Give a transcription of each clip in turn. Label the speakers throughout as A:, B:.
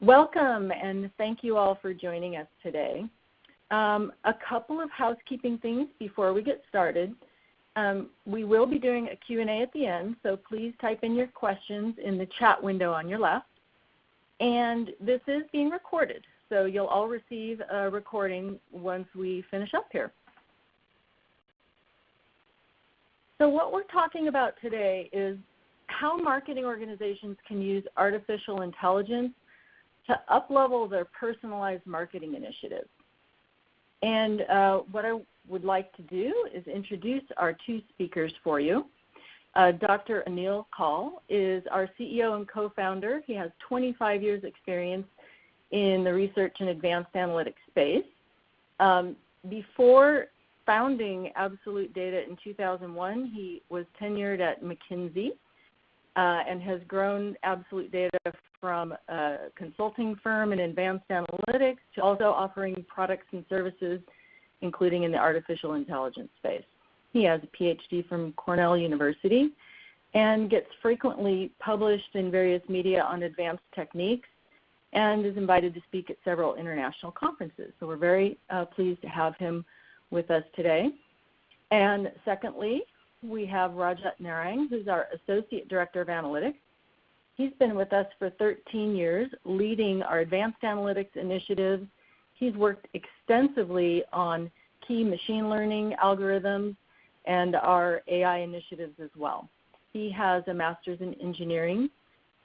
A: Welcome, and thank you all for joining us today. A couple of housekeeping things before we get started. We will be doing a Q&A at the end, so please type in your questions in the chat window on your left. And this is being recorded, so you'll all receive a recording once we finish up here. So what we're talking about today is how marketing organizations can use artificial intelligence to up-level their personalized marketing initiatives. And what I would like to do is introduce our two speakers for you. Dr. Anil Kaul is our CEO and co-founder. He has 25 years experience in the research and advanced analytics space. Before founding Absolute Data in 2001, he was tenured at McKinsey and has grown Absolute Data from a consulting firm in advanced analytics to also offering products and services, including in the artificial intelligence space. He has a PhD from Cornell University and gets frequently published in various media on advanced techniques and is invited to speak at several international conferences. So we're very pleased to have him with us today. And secondly, we have Rajat Narang, who's our Associate Director of Analytics. He's been with us for 13 years, leading our advanced analytics initiatives. He's worked extensively on key machine learning algorithms and our AI initiatives as well. He has a master's in engineering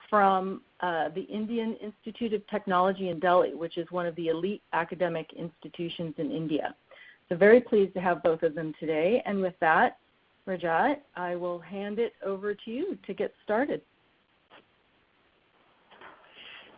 A: from the Indian Institute of Technology in Delhi, which is one of the elite academic institutions in India. So very pleased to have both of them today. And with that, Rajat, I will hand it over to you to get started.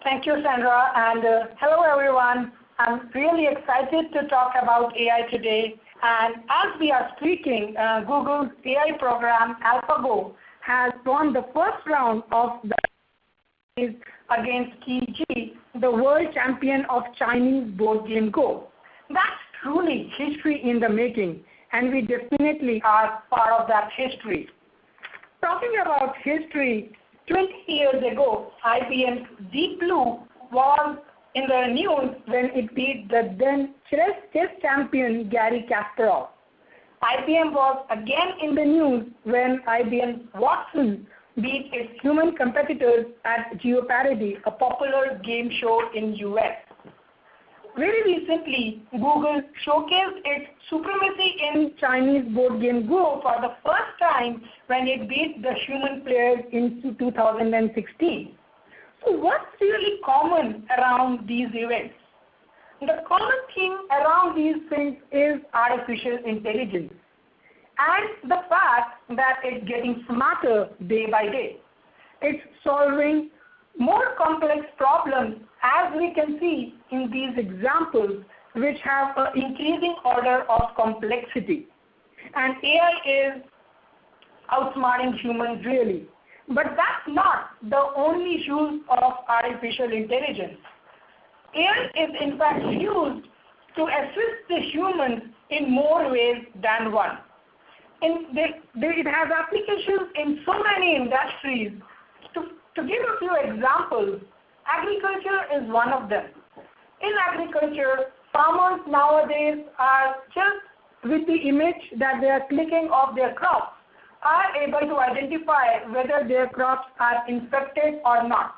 B: Thank you, Sandra, and hello, everyone. I'm really excited to talk about AI today. And as we are speaking, Google's AI program, AlphaGo, has won the first round of the against Qi, the world champion of Chinese board game Go. That's truly history in the making, and we definitely are part of that history. Talking about history, 20 years ago, IBM's Deep Blue was in the news when it beat the then chess champion Garry Kasparov. IBM was again in the news when IBM's Watson beat its human competitors at Jeopardy, a popular game show in US. Very recently, Google showcased its supremacy in Chinese board game Go for the first time when it beat the human players in 2016. So what's really common around these events? The common theme around these things is artificial intelligence and the fact that it's getting smarter day by day. It's solving more complex problems, as we can see in these examples, which have an increasing order of complexity. And AI is outsmarting humans really. But that's not the only use of artificial intelligence. AI is in fact used to assist the humans in more ways than one. It has applications in so many industries. To give a few examples, agriculture is one of them. In agriculture, farmers nowadays are just with the image that they are clicking off their crops, are able to identify whether their crops are infected or not.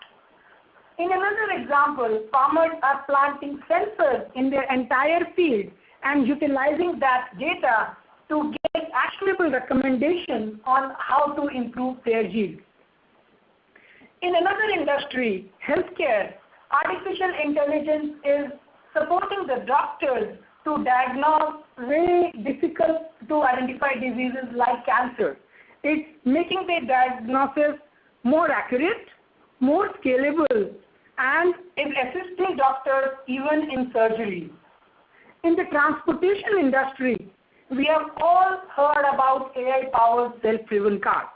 B: In another example, farmers are planting sensors in their entire field and utilizing that data to get actionable recommendations on how to improve their yield. In another industry, healthcare, artificial intelligence is supporting the doctors to diagnose very difficult to identify diseases like cancer. It's making the diagnosis more accurate, more scalable, and is assisting doctors even in surgery. In the transportation industry, we have all heard about AI-powered self-driven cars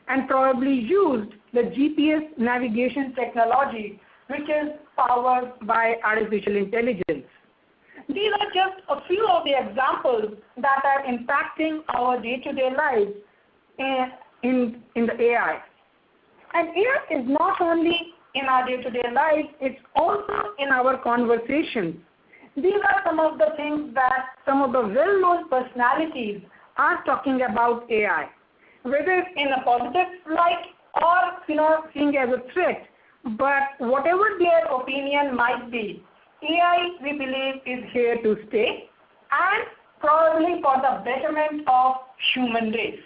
B: and probably used the GPS navigation technology, which is powered by artificial intelligence. These are just a few of the examples that are impacting our day-to-day lives in the AI. And AI is not only in our day-to-day life. It's also in our conversations. These are some of the things that some of the well-known personalities are talking about AI, whether in a positive light or seeing as a threat. But whatever their opinion might be, AI, we believe, is here to stay, and probably for the betterment of human race.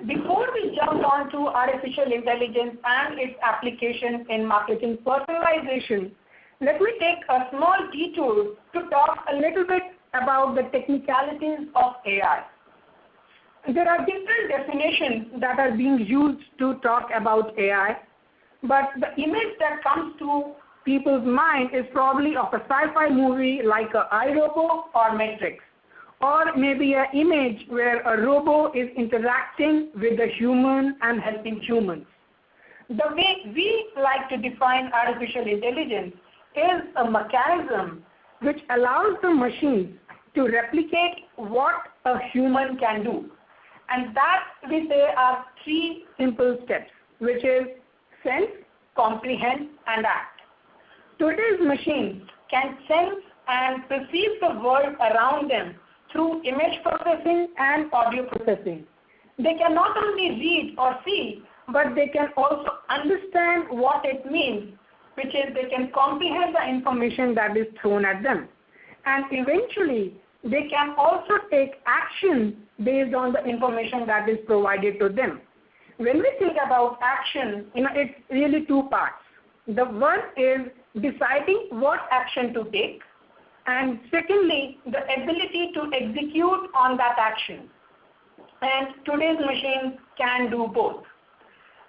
B: Before we jump on to artificial intelligence and its application in marketing personalization, let me take a small detour to talk a little bit about the technicalities of AI. There are different definitions that are being used to talk about AI, but the image that comes to people's mind is probably of a sci-fi movie like iRobot or Matrix, or maybe an image where a robot is interacting with a human and helping humans. The way we like to define artificial intelligence is a mechanism which allows the machines to replicate what a human can do. And that, we say, are three simple steps, which is sense, comprehend, and act. Today's machines can sense and perceive the world around them through image processing and audio processing. They can not only read or see, but they can also understand what it means, which is they can comprehend the information that is thrown at them. And eventually, they can also take action based on the information that is provided to them. When we think about action, it's really two parts. The one is deciding what action to take, and secondly, the ability to execute on that action. And today's machines can do both.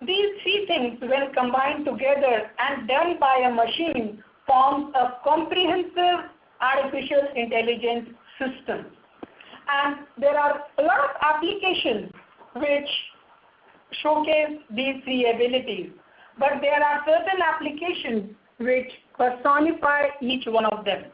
B: These three things, when combined together and done by a machine, forms a comprehensive artificial intelligence system. And there are a lot of applications which showcase these three abilities. But there are certain applications which personify each one of them.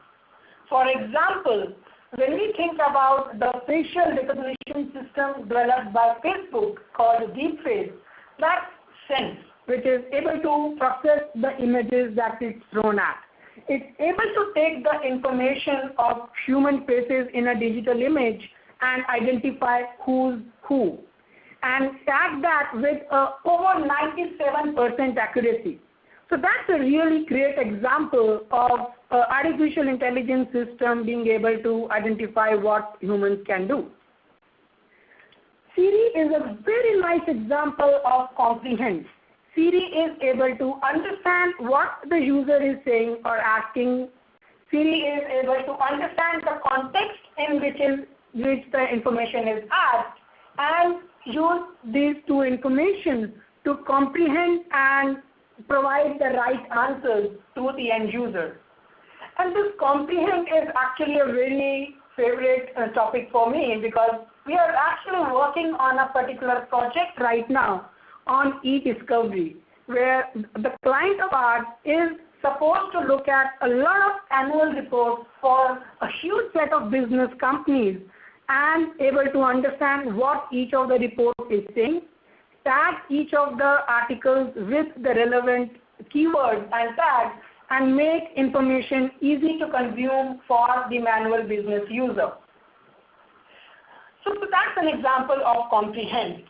B: For example, when we think about the facial recognition system developed by Facebook called Deepface, that's sense, which is able to process the images that it's thrown at. It's able to take the information of human faces in a digital image and identify who's who, and tag that with over 97% accuracy. So that's a really great example of artificial intelligence system being able to identify what humans can do. Siri is a very nice example of comprehend. Siri is able to understand what the user is saying or asking. Siri is able to understand the context in which the information is asked and use these two information to comprehend and provide the right answers to the end user. And this comprehend is actually a very favorite topic for me, because we are actually working on a particular project right now on e-discovery, where the client of ours is supposed to look at a lot of annual reports for a huge set of business companies and able to understand what each of the reports is saying, tag each of the articles with the relevant keywords and tags, and make information easy to consume for the manual business user. So that's an example of comprehend.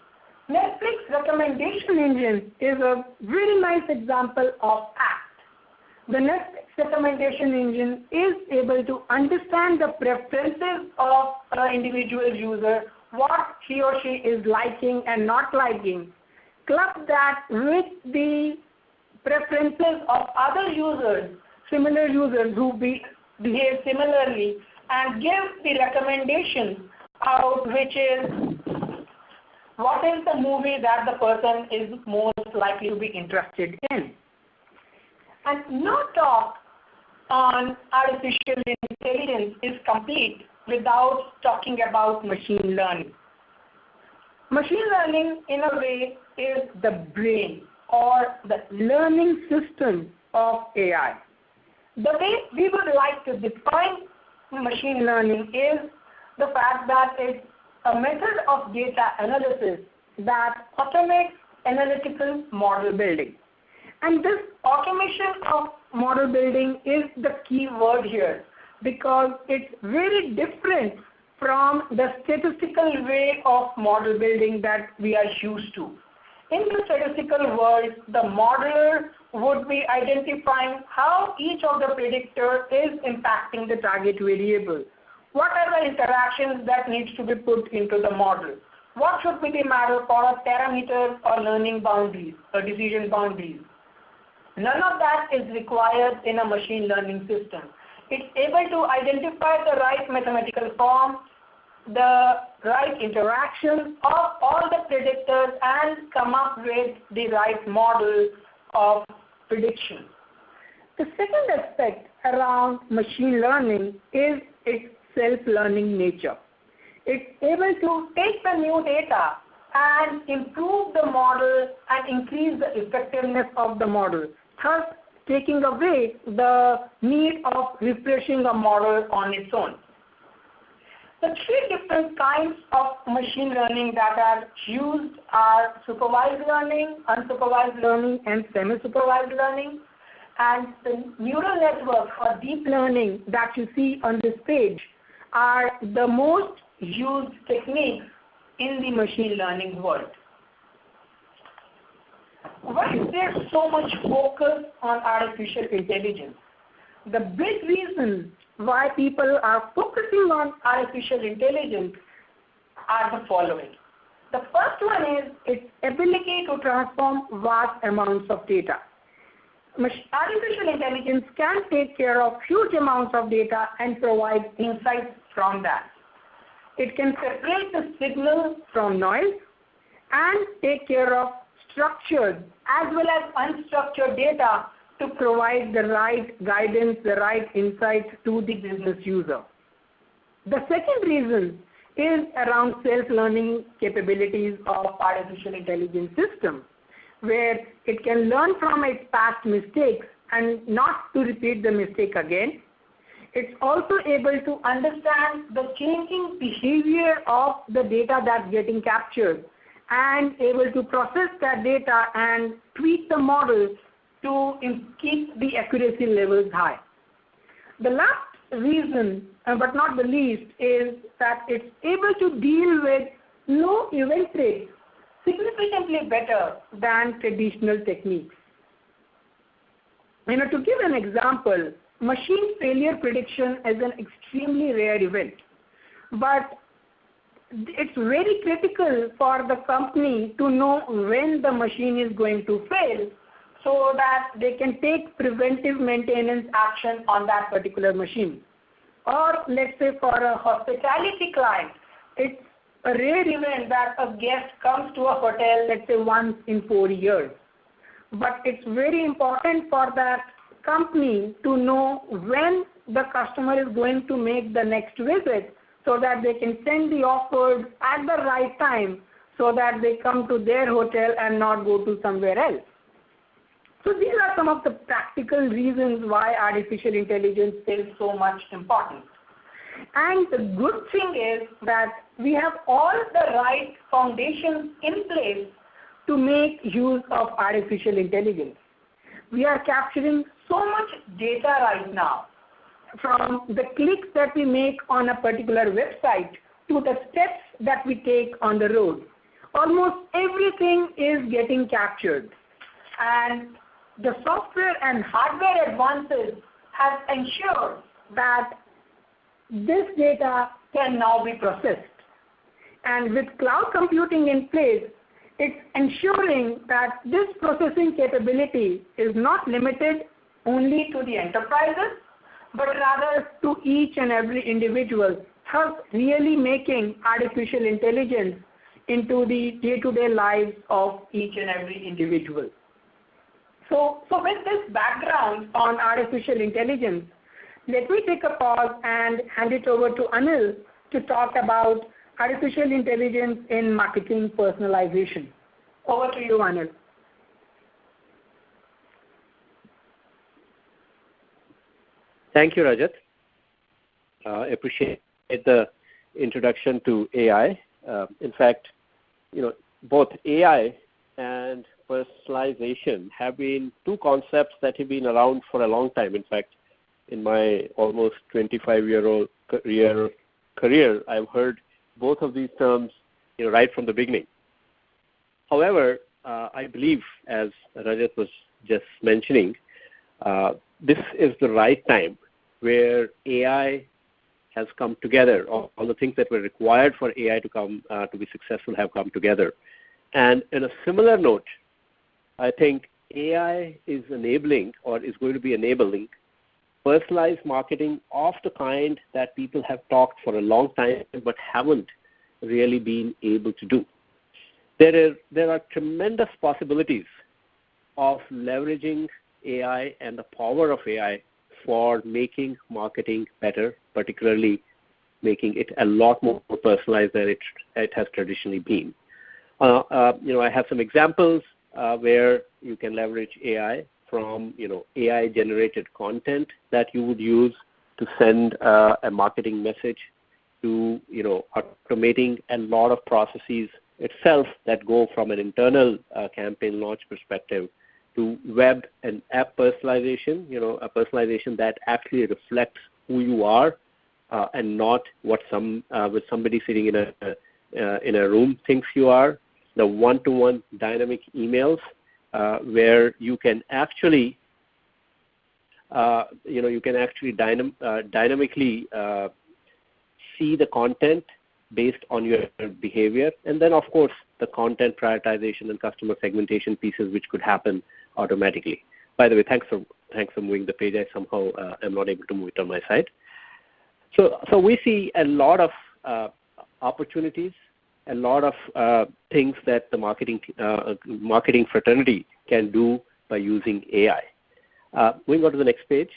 B: Netflix recommendation engine is a very nice example of act. The Netflix recommendation engine is able to understand the preferences of an individual user, what he or she is liking and not liking, club that with the preferences of other users, similar users who behave similarly, and give the recommendation out, which is what is the movie that the person is most likely to be interested in. And no talk on artificial intelligence is complete without talking about machine learning. Machine learning, in a way, is the brain or the learning system of AI. The way we would like to define machine learning is the fact that it's a method of data analysis that automates analytical model building. And this automation of model building is the key word here, because it's very different from the statistical way of model building that we are used to. In the statistical world, the modeler would be identifying how each of the predictors is impacting the target variable. What are the interactions that needs to be put into the model? What should be the matter for a parameters or learning boundaries or decision boundaries? None of that is required in a machine learning system. It's able to identify the right mathematical form, the right interactions of all the predictors, and come up with the right model of prediction. The second aspect around machine learning is its self-learning nature. It's able to take the new data and improve the model and increase the effectiveness of the model, thus taking away the need of refreshing a model on its own. The three different kinds of machine learning that are used are supervised learning, unsupervised learning, and semi-supervised learning. And the neural network or deep learning that you see on this page are the most used techniques in the machine learning world. Why is there so much focus on artificial intelligence? The big reason why people are focusing on artificial intelligence are the following. The first one is its ability to transform vast amounts of data. Artificial intelligence can take care of huge amounts of data and provide insights from that. It can separate the signal from noise and take care of structured as well as unstructured data to provide the right guidance, the right insights to the business user. The second reason is around self-learning capabilities of artificial intelligence system, where it can learn from its past mistakes and not to repeat the mistake again. It's also able to understand the changing behavior of the data that's getting captured and able to process that data and tweak the model to keep the accuracy levels high. The last reason, but not the least, is that it's able to deal with low event rates significantly better than traditional techniques. To give an example, machine failure prediction is an extremely rare event, but it's very critical for the company to know when the machine is going to fail so that they can take preventive maintenance action on that particular machine. Or let's say for a hospitality client, it's a rare event that a guest comes to a hotel, let's say once in 4 years. But it's very important for that company to know when the customer is going to make the next visit so that they can send the offers at the right time so that they come to their hotel and not go to somewhere else. So these are some of the practical reasons why artificial intelligence is so much important. And the good thing is that we have all the right foundations in place to make use of artificial intelligence. We are capturing so much data right now, from the clicks that we make on a particular website to the steps that we take on the road. Almost everything is getting captured. And the software and hardware advances have ensured that this data can now be processed. And with cloud computing in place, it's ensuring that this processing capability is not limited only to the enterprises, but rather to each and every individual, thus really making artificial intelligence into the day-to-day lives of each and every individual. So with this background on artificial intelligence, let me take a pause and hand it over to Anil to talk about artificial intelligence in marketing personalization. Over to you, Anil.
C: Thank you, Rajat. Appreciate the introduction to AI. In fact, both AI and hyper-personalization have been two concepts that have been around for a long time. In fact, in my almost 25-year-old career, I've heard both of these terms right from the beginning. However, I believe, as Rajat was just mentioning, this is the right time where AI has come together. All the things that were required for AI to be successful have come together. And in a similar note, I think AI is enabling or is going to be enabling personalized marketing of the kind that people have talked for a long time but haven't really been able to do. There are tremendous possibilities of leveraging AI and the power of AI for making marketing better, particularly making it a lot more personalized than it has traditionally been. I have some examples where you can leverage AI from AI-generated content that you would use to send a marketing message to automating a lot of processes itself that go from an internal campaign launch perspective to web and app personalization, a personalization that actually reflects who you are and not what somebody sitting in a room thinks you are. The one-to-one dynamic emails where you can actually dynamically see the content based on your behavior, and then of course the content prioritization and customer segmentation pieces which could happen automatically. By the way, thanks for moving the page. I somehow am not able to move it on my side. So we see a lot of opportunities, a lot of things that the marketing fraternity can do by using AI. Moving on to the next page.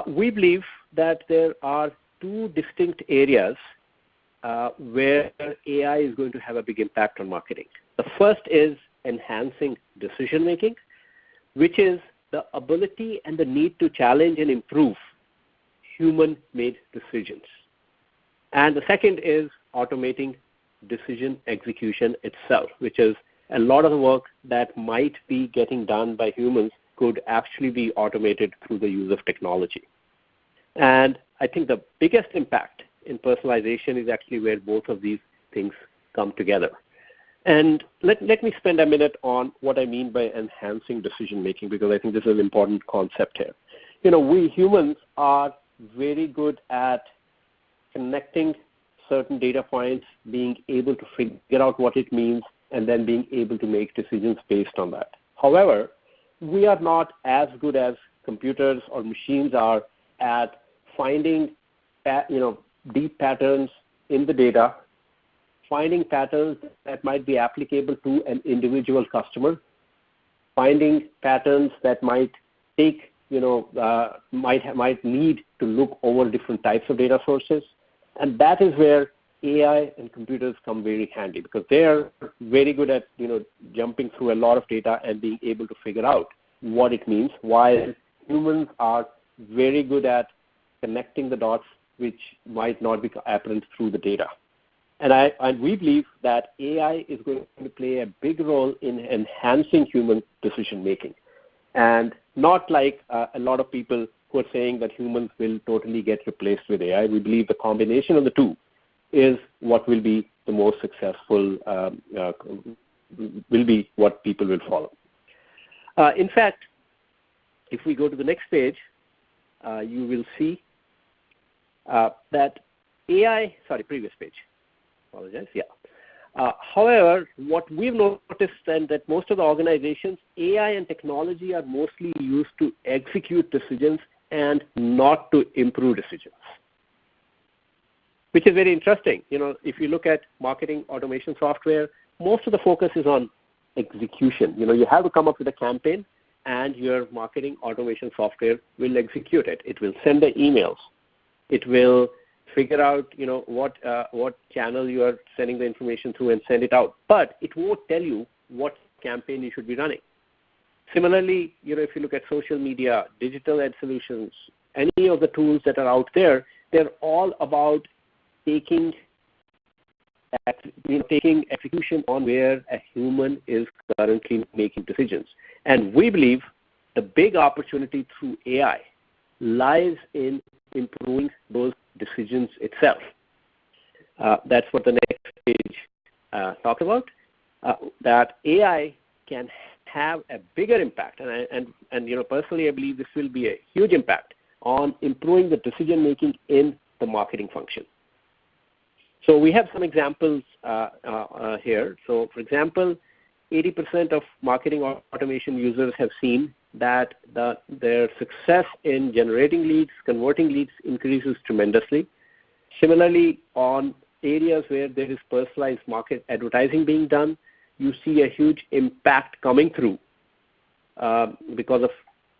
C: We believe that there are two distinct areas where AI is going to have a big impact on marketing. The first is enhancing decision-making, which is the ability and the need to challenge and improve human-made decisions. And the second is automating decision execution itself, which is a lot of the work that might be getting done by humans could actually be automated through the use of technology. And I think the biggest impact in personalization is actually where both of these things come together. And let me spend a minute on what I mean by enhancing decision-making, because I think this is an important concept here. We humans are very good at connecting certain data points, being able to figure out what it means, and then being able to make decisions based on that. However, we are not as good as computers or machines are at finding deep patterns in the data, finding patterns that might be applicable to an individual customer, finding patterns that might take, might need to look over different types of data sources. And that is where AI and computers come very handy, because they are very good at, jumping through a lot of data and being able to figure out what it means, while humans are very good at connecting the dots which might not be apparent through the data. And we believe that AI is going to play a big role in enhancing human decision-making, and not like a lot of people who are saying that humans will totally get replaced with AI. We believe the combination of the two is what will be the most successful, will be what people will follow. In fact, if we go to the next page, you will see that AI, previous page. Apologize, yeah. However, what we've noticed then that most of the organizations, AI and technology are mostly used to execute decisions and not to improve decisions, which is very interesting. If you look at marketing automation software, most of the focus is on execution. You have to come up with a campaign, and your marketing automation software will execute it. It will send the emails. It will figure out, what channel you are sending the information through and send it out. But it won't tell you what campaign you should be running. Similarly, if you look at social media, digital ad solutions, any of the tools that are out there, they're all about taking taking execution on where a human is currently making decisions. And we believe the big opportunity through AI lies in improving those decisions itself. That's what the next page talks about, that AI can have a bigger impact. And personally, I believe this will be a huge impact on improving the decision-making in the marketing function. So we have some examples here. So for example, 80% of marketing automation users have seen that their success in generating leads, converting leads increases tremendously. Similarly, on areas where there is personalized market advertising being done, you see a huge impact coming through because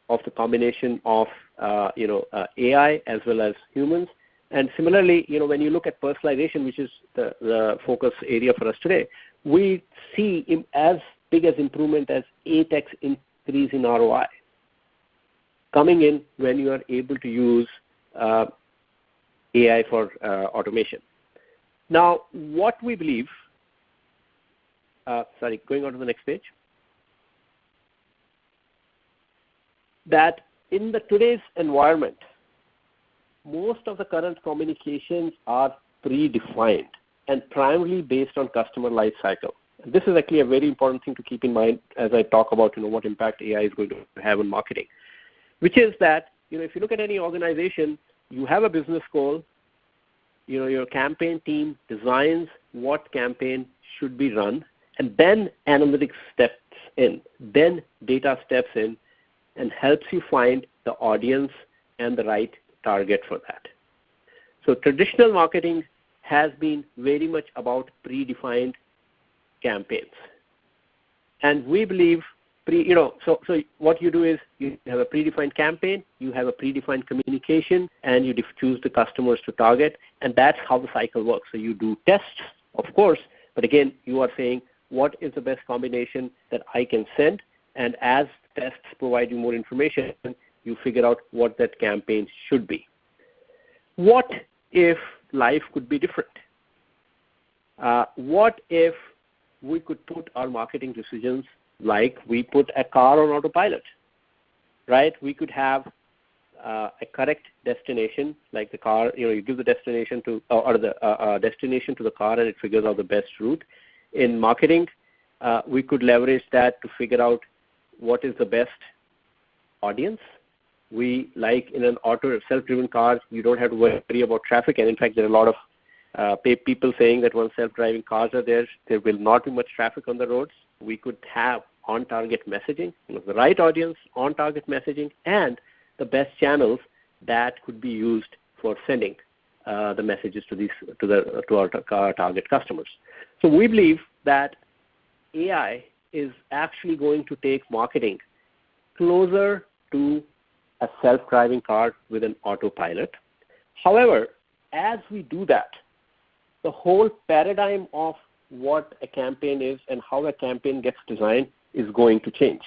C: of the combination of AI as well as humans. And similarly, when you look at personalization, which is the focus area for us today, we see as big as improvement as 8x increase in ROI coming in when you are able to use AI for automation. Now, what we believe, going on to the next page, that in today's environment, most of the current communications are predefined and primarily based on customer life cycle. And this is actually a very important thing to keep in mind as I talk about what impact AI is going to have on marketing, which is that if you look at any organization, you have a business goal, your campaign team designs what campaign should be run, and then analytics steps in, then data steps in and helps you find the audience and the right target for that. So traditional marketing has been very much about predefined campaigns. And we believe, so what you do is you have a predefined campaign, you have a predefined communication, and you choose the customers to target, and that's how the cycle works. So you do tests, of course, but again, you are saying, what is the best combination that I can send? And as tests provide you more information, you figure out what that campaign should be. What if life could be different? What if we could put our marketing decisions like we put a car on autopilot, right? We could have a correct destination, like the car, you give the destination to, or the destination to the car and it figures out the best route. In marketing, we could leverage that to figure out what is the best audience. We, like in an self-driven car, you don't have to worry about traffic. And in fact, there are a lot of people saying that once self-driving cars are there will not be much traffic on the roads. We could have on-target messaging, the right audience, on-target messaging, and the best channels that could be used for sending the messages to our target customers. So we believe that AI is actually going to take marketing closer to a self-driving car with an autopilot. However, as we do that, the whole paradigm of what a campaign is and how a campaign gets designed is going to change.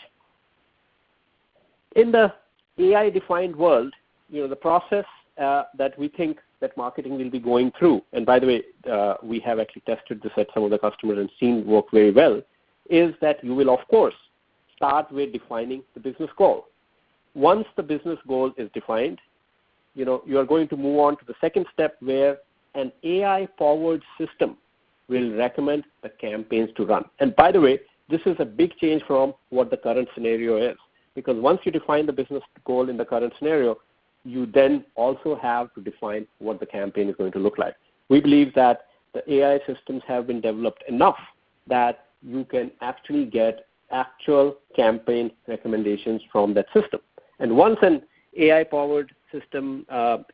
C: In the AI-defined world, the process that we think that marketing will be going through, and by the way, we have actually tested this at some of the customers and seen work very well, is that you will, of course, start with defining the business goal. Once the business goal is defined, you are going to move on to the second step where an AI-powered system will recommend the campaigns to run. And by the way, this is a big change from what the current scenario is, because once you define the business goal in the current scenario, you then also have to define what the campaign is going to look like. We believe that the AI systems have been developed enough that you can actually get actual campaign recommendations from that system. And once an AI-powered system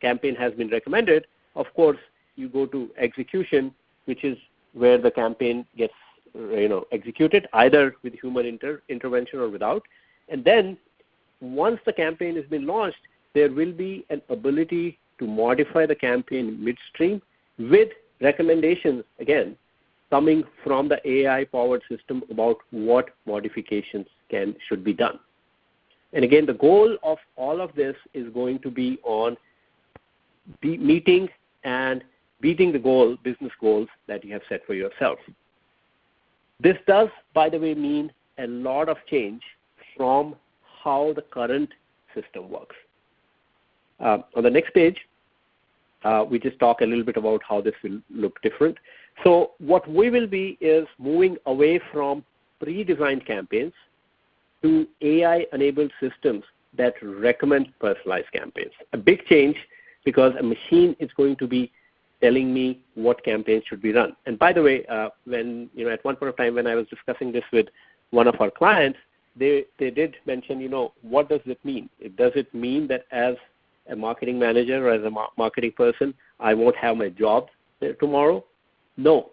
C: campaign has been recommended, of course, you go to execution, which is where the campaign gets executed, either with human intervention or without. And then once the campaign has been launched, there will be an ability to modify the campaign midstream with recommendations, again, coming from the AI-powered system about what modifications should be done. And again, the goal of all of this is going to be on meeting and beating the business goals that you have set for yourself. This does, by the way, mean a lot of change from how the current system works. On the next page, we just talk a little bit about how this will look different. So what we will be is moving away from pre-designed campaigns to AI-enabled systems that recommend personalized campaigns. A big change because a machine is going to be telling me what campaigns should be run. And by the way, when at one point of time when I was discussing this with one of our clients, they did mention, what does it mean? Does it mean that as a marketing manager or as a marketing person, I won't have my job tomorrow? No.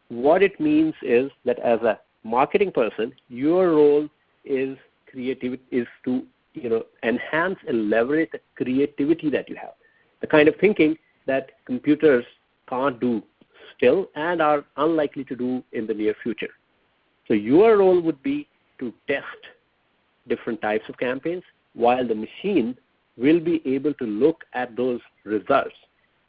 C: What it means is that as a marketing person, your role is to enhance and leverage the creativity that you have, the kind of thinking that computers can't do still and are unlikely to do in the near future. So your role would be to test different types of campaigns while the machine will be able to look at those results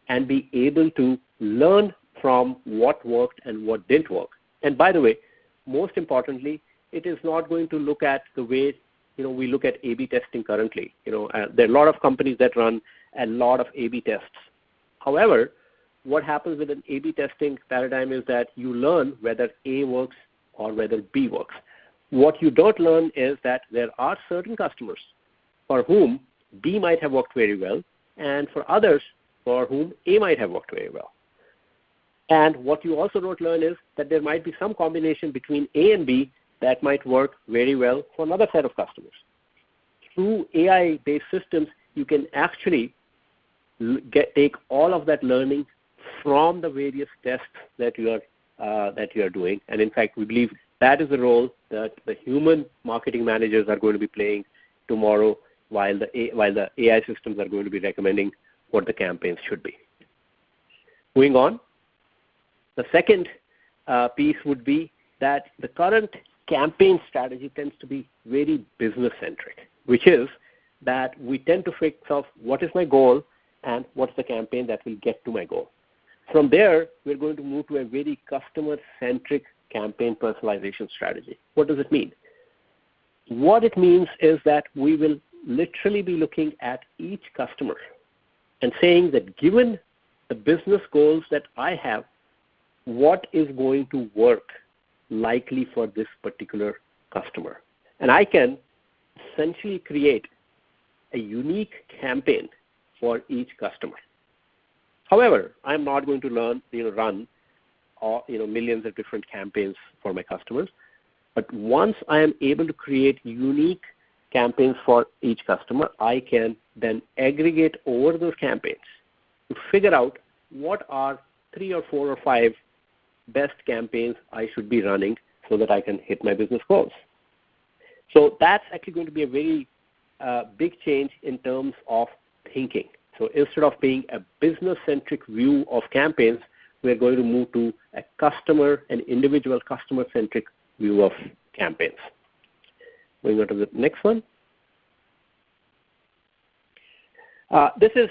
C: and be able to learn from what worked and what didn't work. And by the way, most importantly, it is not going to look at the way we look at A/B testing currently. There are a lot of companies that run a lot of A/B tests. However, what happens with an A/B testing paradigm is that you learn whether A works or whether B works. What you don't learn is that there are certain customers for whom B might have worked very well, and for others for whom A might have worked very well. And what you also don't learn is that there might be some combination between A and B that might work very well for another set of customers. Through AI-based systems, you can actually take all of that learning from the various tests that you are doing. And in fact, we believe that is the role that the human marketing managers are going to be playing tomorrow, while the AI systems are going to be recommending what the campaigns should be. Moving on, the second piece would be that the current campaign strategy tends to be very business-centric, which is that we tend to fix off what is my goal and what's the campaign that will get to my goal. From there, we're going to move to a very customer-centric campaign personalization strategy. What does it mean? What it means is that we will literally be looking at each customer and saying that given the business goals that I have, what is going to work likely for this particular customer? And I can essentially create a unique campaign for each customer. However, I'm not going to run millions of different campaigns for my customers. But once I am able to create unique campaigns for each customer, I can then aggregate over those campaigns to figure out what are 3 or 4 or 5 best campaigns I should be running so that I can hit my business goals. So that's actually going to be a very big change in terms of thinking. So instead of being a business-centric view of campaigns, we're going to move to an individual customer-centric view of campaigns. Moving on to the next one. This is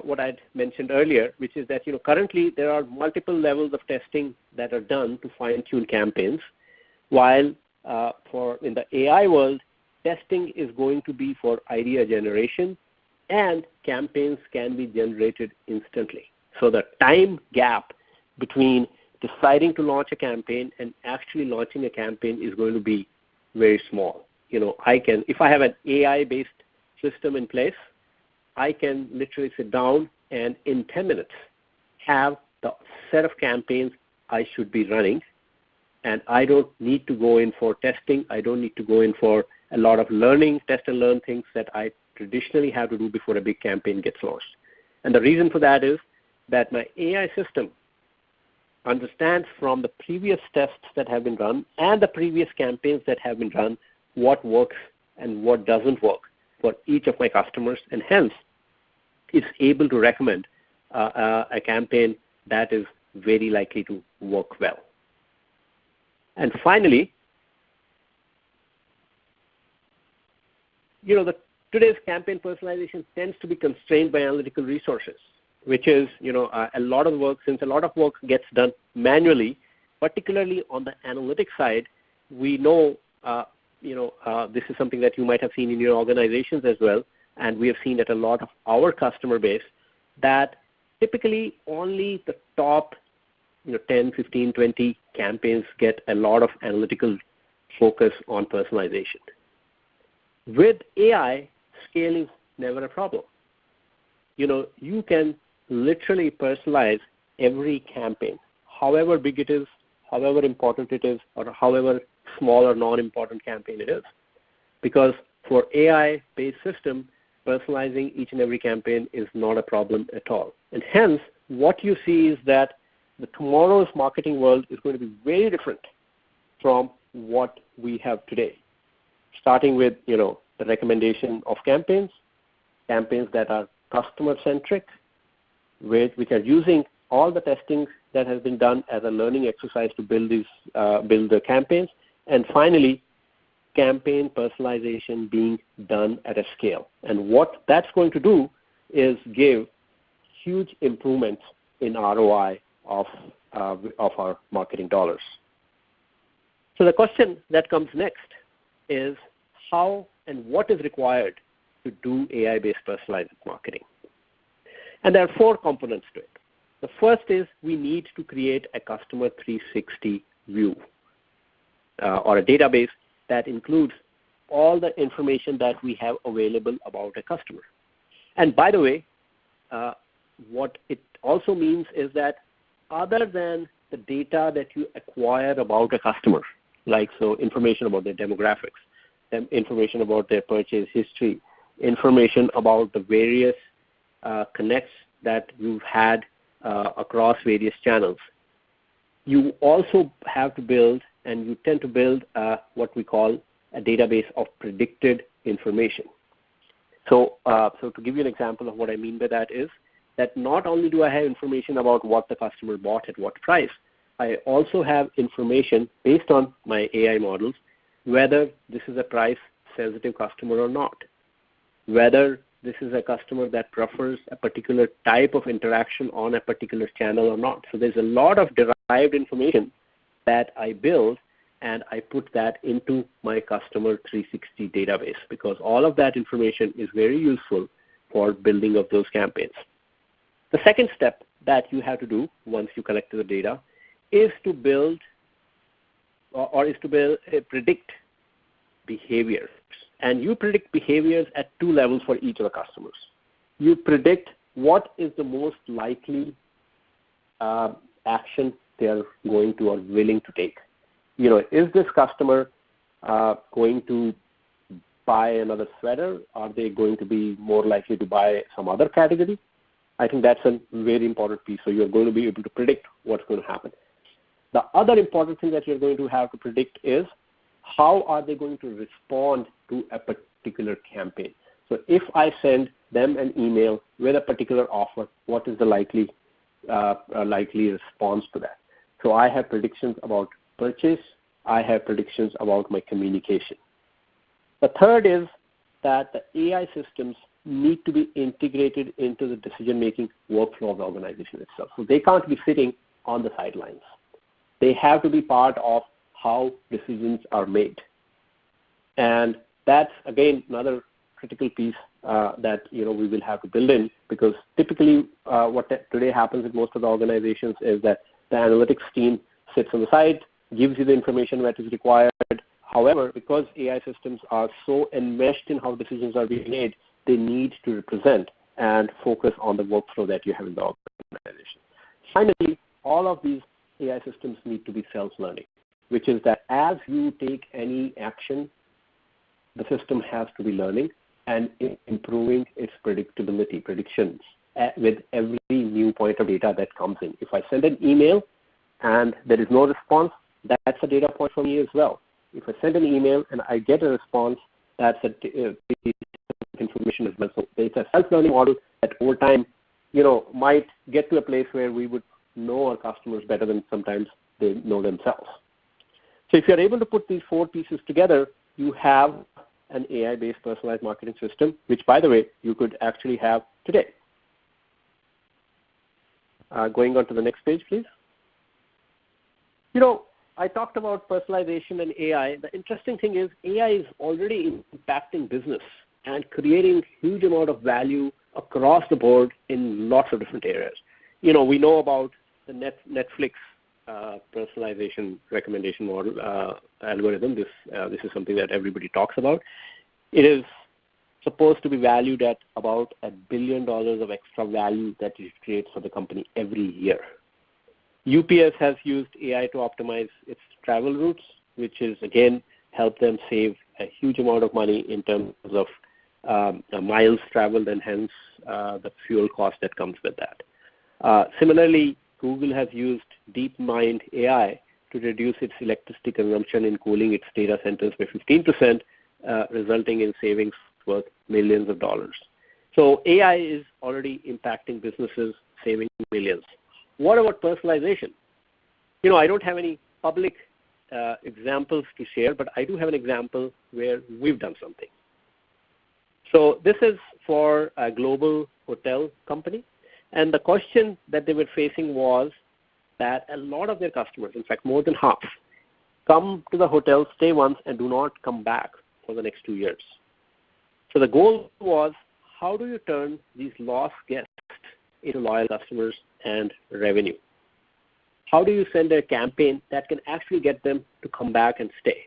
C: what I'd mentioned earlier, which is that currently there are multiple levels of testing that are done to fine-tune campaigns, while in the AI world, testing is going to be for idea generation, and campaigns can be generated instantly. So the time gap between deciding to launch a campaign and actually launching a campaign is going to be very small. If I have an AI-based system in place, I can literally sit down and in 10 minutes have the set of campaigns I should be running, and I don't need to go in for testing. I don't need to go in for a lot of learning, test and learn things that I traditionally have to do before a big campaign gets launched. And the reason for that is that my AI system understands from the previous tests that have been run and the previous campaigns that have been run what works and what doesn't work for each of my customers, and hence it's able to recommend a campaign that is very likely to work well. And finally, today's campaign personalization tends to be constrained by analytical resources. which is, a lot of work, since a lot of work gets done manually, particularly on the analytics side, we know, this is something that you might have seen in your organizations as well, and we have seen at a lot of our customer base, that typically only the top 10, 15, 20 campaigns get a lot of analytical focus on personalization. With AI, scale is never a problem. You can literally personalize every campaign, however big it is, however important it is, or however small or non-important campaign it is. Because for AI-based system, personalizing each and every campaign is not a problem at all. And hence, what you see is that the tomorrow's marketing world is going to be very different from what we have today. Starting with, the recommendation of campaigns that are customer-centric, which are using all the testing that has been done as a learning exercise to build the campaigns, and finally, campaign personalization being done at a scale. And what that's going to do is give huge improvements in ROI of our marketing dollars. So the question that comes next is how and what is required to do AI-based personalized marketing. And there are 4 components to it. The first is we need to create a customer 360 view or a database that includes all the information that we have available about a customer. And by the way, what it also means is that other than the data that you acquire about a customer, like information about their demographics, information about their purchase history, information about the various connects that you've had across various channels, you also have to build, and you tend to build what we call a database of predicted information. So to give you an example of what I mean by that is that not only do I have information about what the customer bought at what price, I also have information based on my AI models whether this is a price-sensitive customer or not, whether this is a customer that prefers a particular type of interaction on a particular channel or not. So there's a lot of derived information that I build, and I put that into my customer 360 database because all of that information is very useful for building of those campaigns. The second step that you have to do once you collect the data is to build predict behaviors. And you predict behaviors at 2 levels for each of the customers. You predict what is the most likely action they are going to or willing to take. Is this customer going to buy another sweater? Are they going to be more likely to buy some other category? I think that's a very important piece. So you're going to be able to predict what's going to happen. The other important thing that you're going to have to predict is how are they going to respond to a particular campaign. So if I send them an email with a particular offer, what is the likely response to that? So I have predictions about purchase. I have predictions about my communication. The third is that the AI systems need to be integrated into the decision-making workflow of the organization itself. So they can't be sitting on the sidelines. They have to be part of how decisions are made. And that's, again, another critical piece that we will have to build in, because typically what today happens in most of the organizations is that the analytics team sits on the side, gives you the information that is required. However, because AI systems are so enmeshed in how decisions are being made, they need to represent and focus on the workflow that you have in the organization. Finally, all of these AI systems need to be self-learning, which is that as you take any action, the system has to be learning and improving its predictions with every new point of data that comes in. If I send an email and there is no response, that's a data point for me as well. If I send an email and I get a response, that's a piece of information as well. So it's a self-learning model that over time, might get to a place where we would know our customers better than sometimes they know themselves. So if you're able to put these 4 pieces together, you have an AI-based personalized marketing system, which, by the way, you could actually have today. Going on to the next page, please. I talked about personalization and AI. The interesting thing is AI is already impacting business and creating huge amount of value across the board in lots of different areas. We know about the Netflix personalization recommendation model algorithm. This is something that everybody talks about. It is supposed to be valued at about $1 billion of extra value that it creates for the company every year. UPS has used AI to optimize its travel routes, which is, again, help them save a huge amount of money in terms of miles traveled and hence the fuel cost that comes with that. Similarly, Google has used DeepMind AI to reduce its electricity consumption in cooling its data centers by 15%, resulting in savings worth millions of dollars. So AI is already impacting businesses, saving millions. What about personalization? I don't have any public examples to share, but I do have an example where we've done something. So this is for a global hotel company, and the question that they were facing was that a lot of their customers, in fact more than half, come to the hotel, stay once, and do not come back for the next 2 years. So the goal was, how do you turn these lost guests into loyal customers and revenue? How do you send a campaign that can actually get them to come back and stay?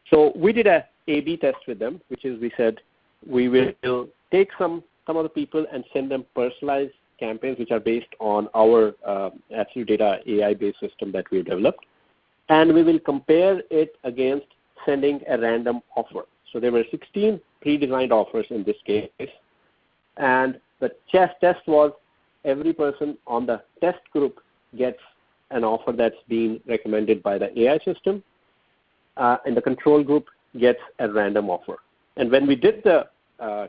C: So we did a A/B test with them, which is we said we will take some of the people and send them personalized campaigns which are based on our Absolute Data AI-based system that we developed, and we will compare it against sending a random offer. So there were 16 pre-designed offers in this case, and the test was every person on the test group gets an offer that's being recommended by the AI system, and the control group gets a random offer. And when we did the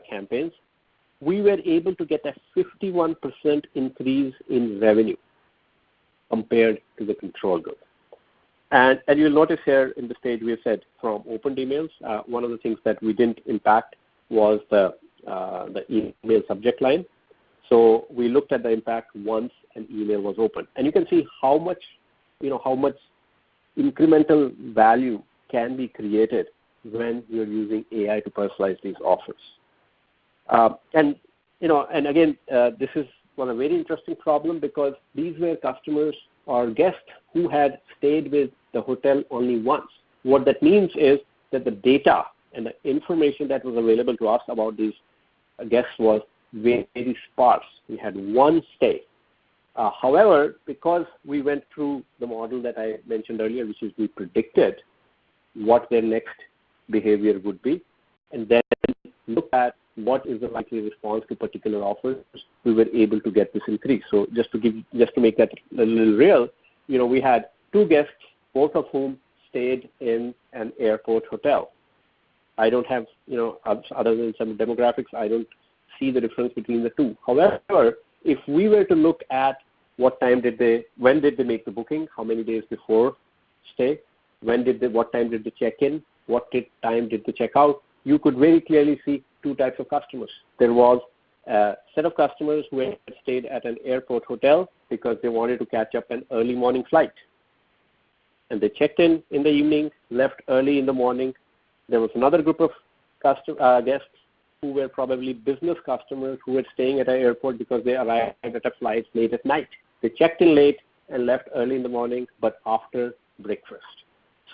C: campaigns, we were able to get a 51% increase in revenue compared to the control group. And you'll notice here in the stage we have said from opened emails, one of the things that we didn't impact was the email subject line. So we looked at the impact once an email was opened. And you can see how much incremental value can be created when you're using AI to personalize these offers. And again, this is one a very interesting problem because these were customers or guests who had stayed with the hotel only once. What that means is that the data and the information that was available to us about these guests was very, very sparse. We had one stay. However, because we went through the model that I mentioned earlier, which is we predicted what their next behavior would be, and then looked at what is the likely response to particular offers, we were able to get this increase. So just to make that a little real, we had 2 guests, both of whom stayed in an airport hotel. I don't have, other than some demographics, I don't see the difference between the two. However, if we were to look at when did they make the booking, how many days before stay, what time did they check in, what time did they check out, you could very clearly see 2 types of customers. There was a set of customers who had stayed at an airport hotel because they wanted to catch up an early morning flight. And they checked in the evening, left early in the morning. There was another group of guests who were probably business customers who were staying at an airport because they arrived at a flight late at night. They checked in late and left early in the morning, but after breakfast.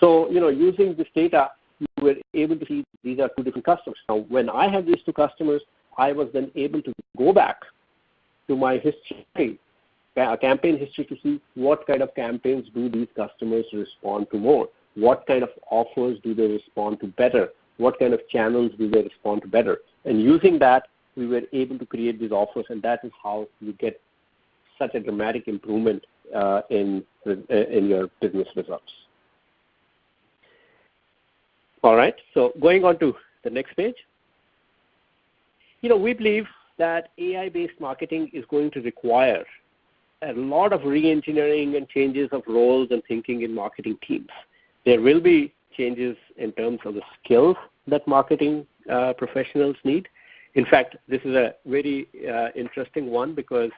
C: So, using this data, you were able to see these are 2 different customers. Now, when I have these 2 customers, I was then able to go back to my history, campaign history, to see what kind of campaigns do these customers respond to more, what kind of offers do they respond to better, what kind of channels do they respond to better. And using that, we were able to create these offers, and that is how you get such a dramatic improvement in your business results. All right, so going on to the next page. We believe that AI-based marketing is going to require a lot of re-engineering and changes of roles and thinking in marketing teams. There will be changes in terms of the skills that marketing professionals need. In fact, this is a very interesting one because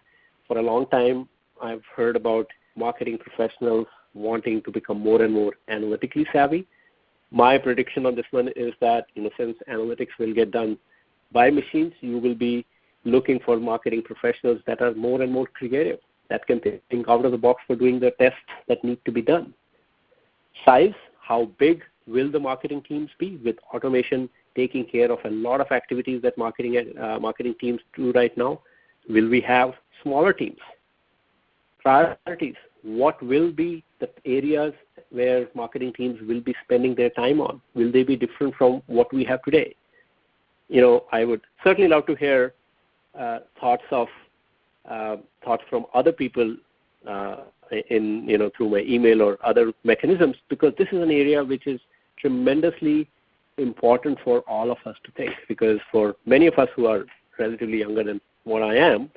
C: for a long time, I've heard about marketing professionals wanting to become more and more analytically savvy. My prediction on this one is that, since analytics will get done by machines, you will be looking for marketing professionals that are more and more creative, that can think out of the box for doing the tests that need to be done. Size, how big will the marketing teams be, with automation taking care of a lot of activities that marketing teams do right now? Will we have smaller teams? Priorities, what will be the areas where marketing teams will be spending their time on? Will they be different from what we have today? I would certainly love to hear thoughts from other people through my email or other mechanisms, because this is an area which is tremendously important for all of us to think, because for many of us who are relatively younger than what I am,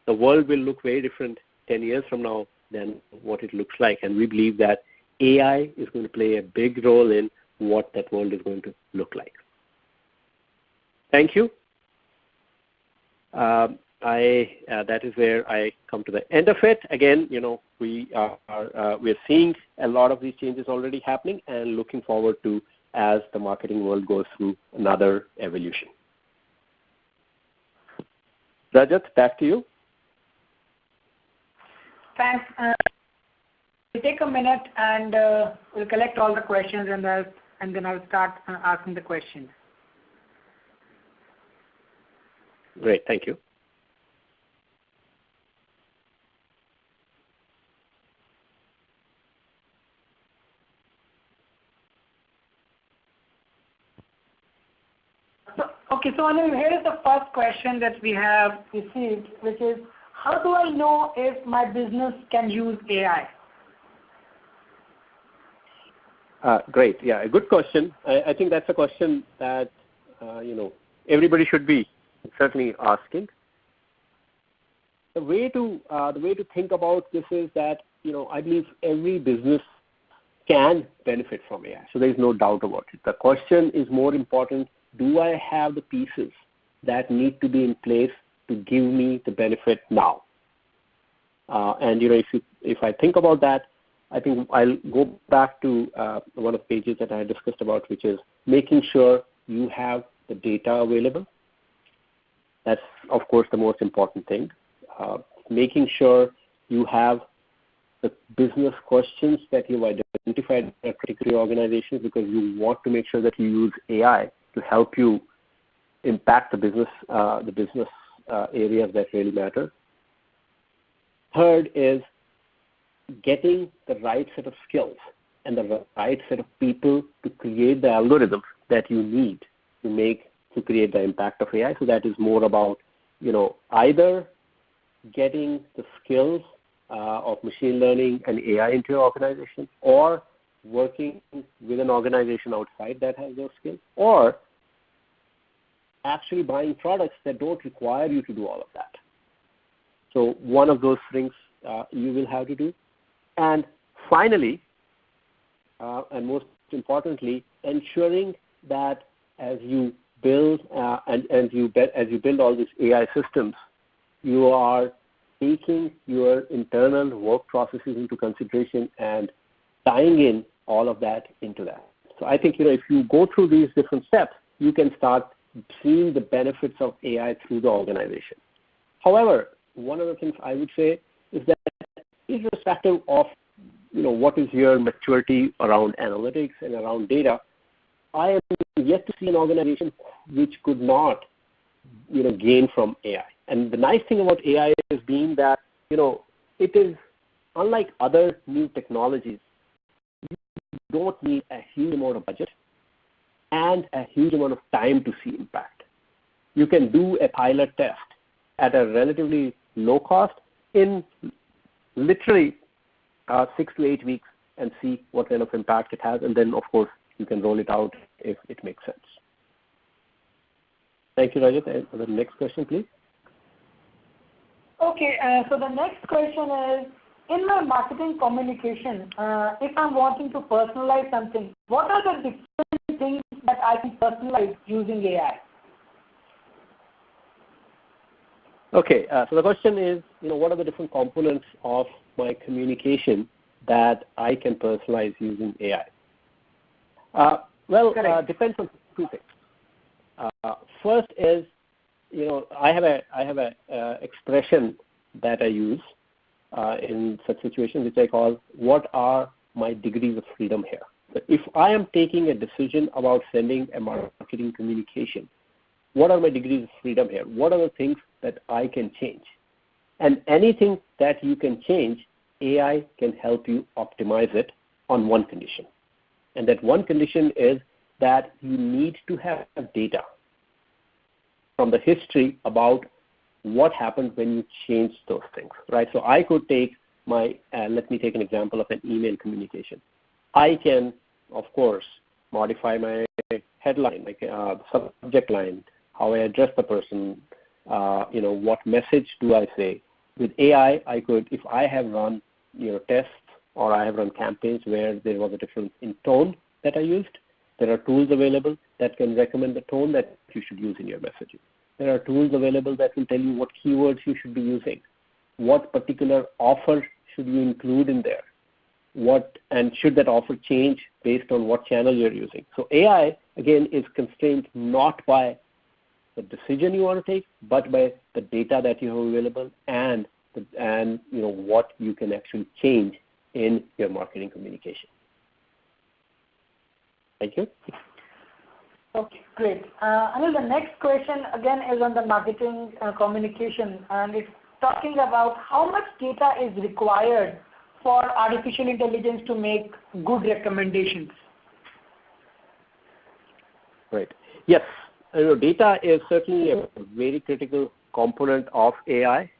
C: the world will look very different 10 years from now than what it looks like. And we believe that AI is going to play a big role in what that world is going to look like. Thank you. That is where I come to the end of it. Again, we're seeing a lot of these changes already happening, and looking forward to as the marketing world goes through another evolution. Rajat, back to you.
B: Thanks. We'll take a minute and we'll collect all the questions, and then I'll start asking the questions.
C: Great, thank you.
B: So Anu, here is the first question that we have received, which is, how do I know if my business can use AI?
C: Great. Yeah, a good question. I think that's a question that everybody should be certainly asking. The way to think about this is that I believe every business can benefit from AI. So there is no doubt about it. The question is more important: do I have the pieces that need to be in place to give me the benefit now? And if I think about that, I think I'll go back to one of the pages that I discussed about, which is making sure you have the data available. That's, of course, the most important thing. Making sure you have the business questions that you've identified in a particular organization, because you want to make sure that you use AI to help you impact the business areas that really matter. Third is getting the right set of skills and the right set of people to create the algorithms that you need to create the impact of AI. So that is more about either getting the skills of machine learning and AI into your organization, or working with an organization outside that has those skills, or actually buying products that don't require you to do all of that. So one of those things you will have to do. And finally, and most importantly, ensuring that as you build as you build all these AI systems, you are taking your internal work processes into consideration and tying in all of that into that. So I think if you go through these different steps, you can start seeing the benefits of AI through the organization. However, one of the things I would say is that irrespective of what is your maturity around analytics and around data, I am yet to see an organization which could not gain from AI. And the nice thing about AI is being that it is unlike other new technologies. You don't need a huge amount of budget and a huge amount of time to see impact. You can do a pilot test at a relatively low cost in literally 6 to 8 weeks and see what kind of impact it has, and then of course you can roll it out if it makes sense. Thank you, Rajat. The next question, please.
B: Okay, so the next question is, in my marketing communication, if I'm wanting to personalize something, what are the different things that I can personalize using AI?
C: Okay, so the question is, what are the different components of my communication that I can personalize using AI? Depends on two things. First is, I have a expression that I use in such situations, which I call, what are my degrees of freedom here? So if I am taking a decision about sending a marketing communication, what are my degrees of freedom here? What are the things that I can change? And anything that you can change, AI can help you optimize it on one condition. And that one condition is that you need to have data from the history about what happened when you changed those things, right? So I could take let me take an example of an email communication. I can, of course, modify my headline, like subject line, how I address the person, what message do I say. With AI, I could, if I have run tests or I have run campaigns where there was a difference in tone that I used, there are tools available that can recommend the tone that you should use in your messaging. There are tools available that will tell you what keywords you should be using, what particular offer should you include in there, and should that offer change based on what channel you're using. So AI, again, is constrained not by the decision you want to take, but by the data that you have available and what you can actually change in your marketing communication. Thank you.
B: Okay, great. Anil, the next question again is on the marketing communication, and it's talking about how much data is required for artificial intelligence to make good recommendations.
C: Right. Yes. Data is certainly a very critical component of AI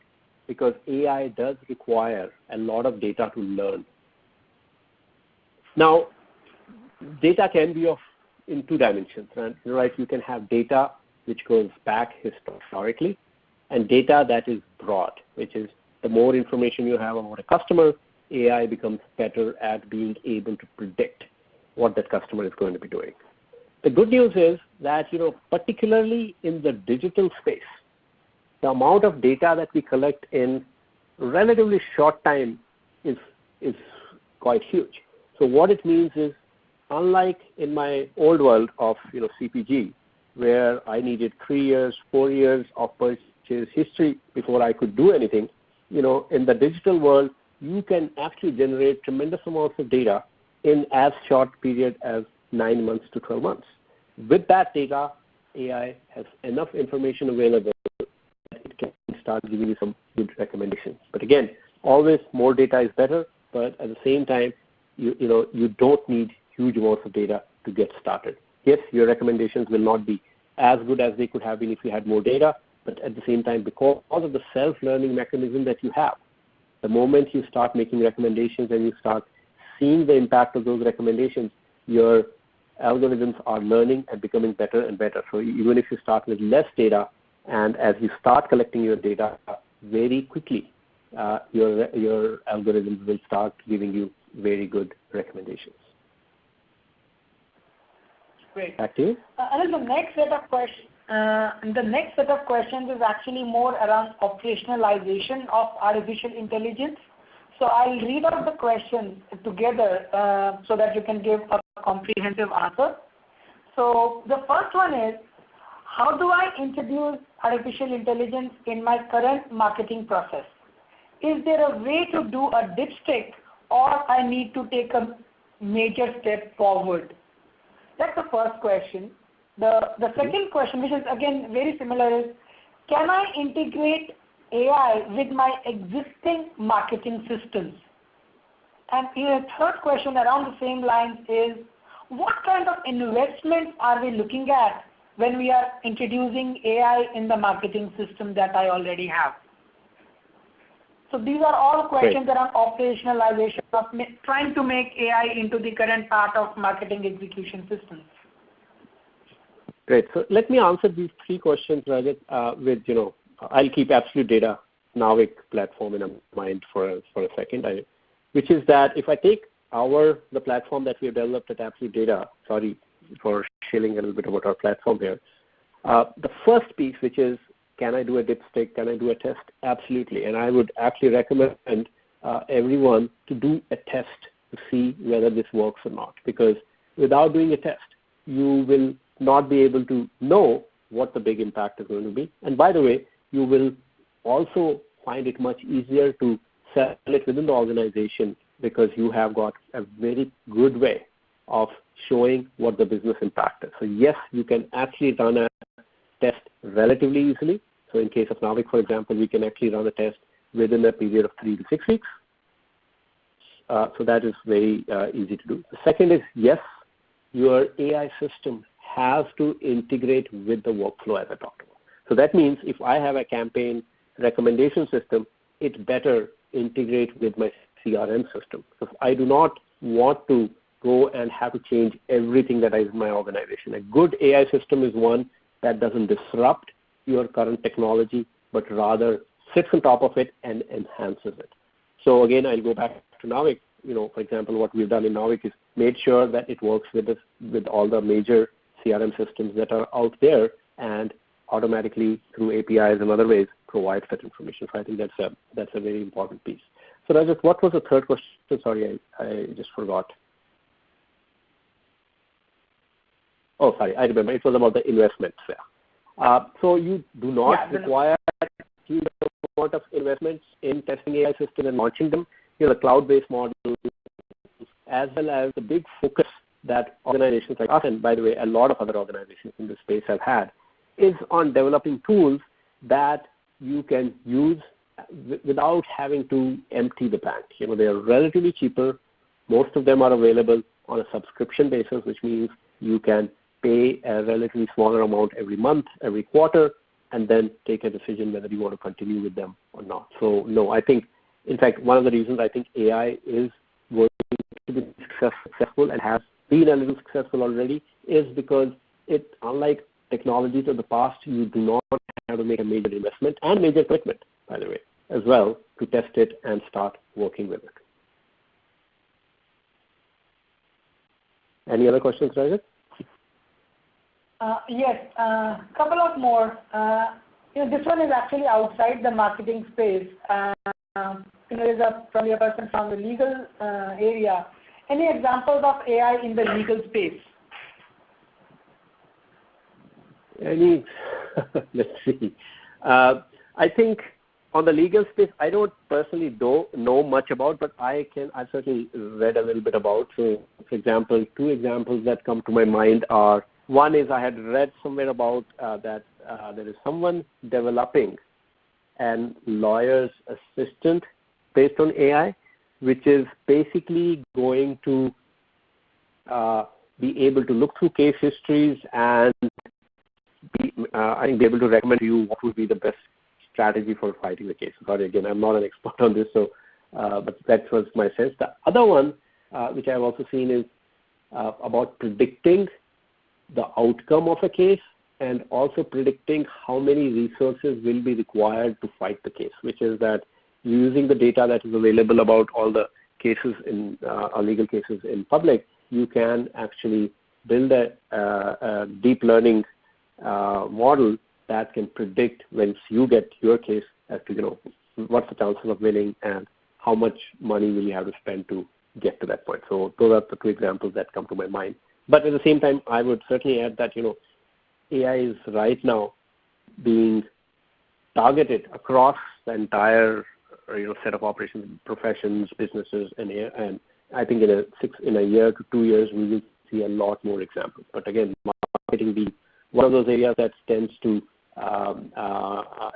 C: because AI does require a lot of data to learn. Now, data can be in two dimensions, right? You can have data which goes back historically and data that is broad, which is the more information you have about a customer, AI becomes better at being able to predict what that customer is going to be doing. The good news is that, particularly in the digital space, the amount of data that we collect in relatively short time is quite huge. So what it means is, unlike in my old world of CPG, where I needed 3 years, 4 years of purchase history before I could do anything, in the digital world, you can actually generate tremendous amounts of data in as short period as 9 months to 12 months. With that data, AI has enough information available that it can start giving you some good recommendations. But again, always more data is better, but at the same time, you don't need huge amounts of data to get started. Yes, your recommendations will not be as good as they could have been if you had more data, but at the same time, because of the self-learning mechanism that you have, the moment you start making recommendations and you start seeing the impact of those recommendations, your algorithms are learning and becoming better and better. So even if you start with less data, and as you start collecting your data very quickly, your algorithms will start giving you very good recommendations.
B: Great.
C: Back to you.
B: The next set of questions is actually more around operationalization of artificial intelligence. So I'll read out the question together so that you can give a comprehensive answer. So the first one is, how do I introduce artificial intelligence in my current marketing process? Is there a way to do a dipstick, or I need to take a major step forward? That's the first question. The second question, which is again very similar, is, can I integrate AI with my existing marketing systems? And the third question around the same lines is, what kind of investments are we looking at when we are introducing AI in the marketing system that I already have? So these are all questions around operationalization of trying to make AI into the current part of marketing execution systems.
C: Great. So let me answer these three questions, Rajat, with, I'll keep Absolute Data Navic platform in mind for a second, which is that if I take the platform that we have developed at Absolute Data, sorry for shilling a little bit about our platform here, the first piece, which is can I do a dipstick? Can I do a test? Absolutely. And I would actually recommend everyone to do a test to see whether this works or not. Because without doing a test, you will not be able to know what the big impact is going to be. And by the way, you will also find it much easier to sell it within the organization because you have got a very good way of showing what the business impact is. So yes, you can actually run a test relatively easily. So in case of Navic, for example, we can actually run a test within a period of 3 to 6 weeks. So that is very easy to do. The second is, yes, your AI system has to integrate with the workflow as I talked about. So that means if I have a campaign recommendation system, it better integrate with my CRM system. So I do not want to go and have to change everything that is in my organization. A good AI system is one that doesn't disrupt your current technology, but rather sits on top of it and enhances it. So again, I'll go back to Navic. For example, what we've done in Navic is made sure that it works with all the major CRM systems that are out there and automatically through APIs and other ways provides that information. So I think that's a very important piece. So Rajat, what was the third question? Sorry, I just forgot. Oh, sorry, I remember. It was about the investments. So you do not require a huge amount of investments in testing AI systems and launching them. The cloud-based model, as well as the big focus that organizations like us, and by the way, a lot of other organizations in this space have had, is on developing tools that you can use without having to empty the bank. They are relatively cheaper. Most of them are available on a subscription basis, which means you can pay a relatively smaller amount every month, every quarter, and then take a decision whether you want to continue with them or not. So no, I think, in fact, one of the reasons I think AI is going to be successful and has been a little successful already is because it, unlike technologies of the past, you do not have to make a major investment and major commitment, by the way, as well, to test it and start working with it. Any other questions, Rajat?
B: Yes, couple of more. This one is actually outside the marketing space. There's probably a person from the legal area. Any examples of AI in the legal space?
C: Let's see. I think on the legal space, I don't personally know much about, but I've certainly read a little bit about. So, for example, 2 examples that come to my mind are, one is I had read somewhere about that there is someone developing an lawyer's assistant based on AI, which is basically going to be able to look through case histories and be able to recommend to you what would be the best strategy for fighting the case. Sorry, again, I'm not an expert on this, so but that was my sense. The other one, which I've also seen, is about predicting the outcome of a case and also predicting how many resources will be required to fight the case, which is that using the data that is available about all the cases in legal cases in public, you can actually build a deep learning model that can predict when you get your case as to what's the chances of winning and how much money will you have to spend to get to that point. So those are the 2 examples that come to my mind. But at the same time, I would certainly add that AI is right now being targeted across the entire set of operations, professions, businesses, and I think in a year to 2 years we will see a lot more examples. But again, marketing being one of those areas that tends to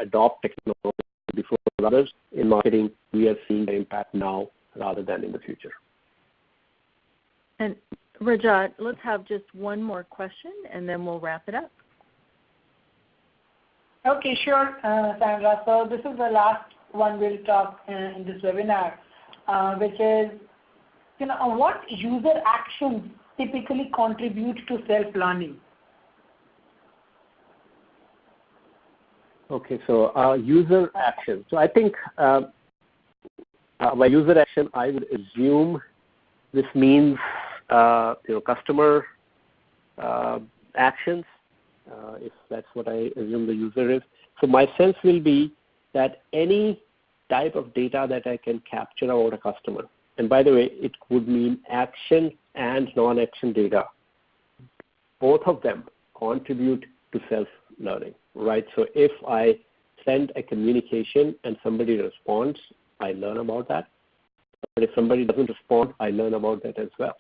C: adopt technology before others. In marketing, we are seeing the impact now rather than in the future.
A: And Rajat, let's have just one more question, and then we'll wrap it up.
B: Okay, sure, Sandra. So this is the last one we'll talk in this webinar, which is, what user actions typically contribute to self-learning?
C: Okay, so user action. So I think by user action, I would assume this means customer actions, if that's what I assume the user is. So my sense will be that any type of data that I can capture about a customer, and by the way, it would mean action and non-action data, both of them contribute to self-learning, right? So if I send a communication and somebody responds, I learn about that. But if somebody doesn't respond, I learn about that as well.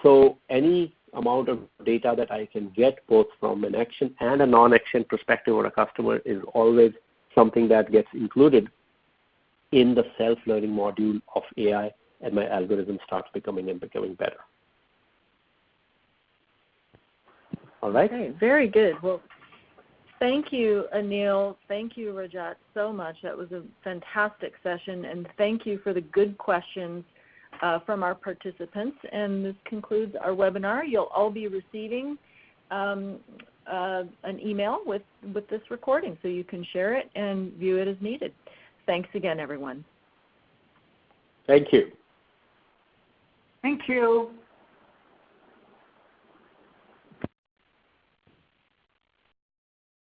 C: So any amount of data that I can get both from an action and a non-action perspective on a customer is always something that gets included in the self-learning module of AI, and my algorithm starts becoming better. All right?
A: Okay, very good. Well, thank you, Anil. Thank you, Rajat, so much. That was a fantastic session, and thank you for the good questions from our participants. And this concludes our webinar. You'll all be receiving an email with this recording, so you can share it and view it as needed. Thanks again, everyone.
C: Thank you.
B: Thank you.